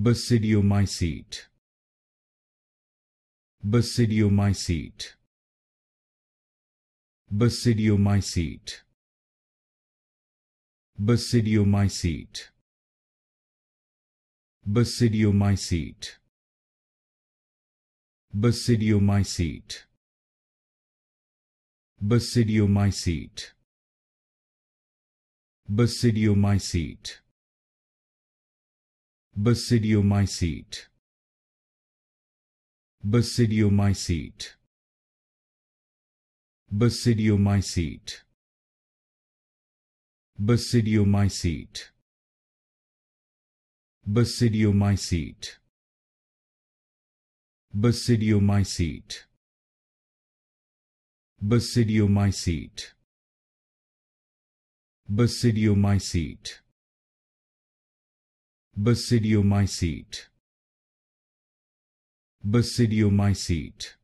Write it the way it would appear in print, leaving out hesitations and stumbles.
Basidiomycete. Basidiomycete. Basidiomycete. Basidiomycete. Basidiomycete. Basidiomycete. Basidiomycete. Basidiomycete. Basidiomycete. Basidiomycete. Basidiomycete. Basidiomycete. Basidiomycete. Basidiomycete. Basidiomycete. Basidiomycete. Basidiomycete. Basidiomycete.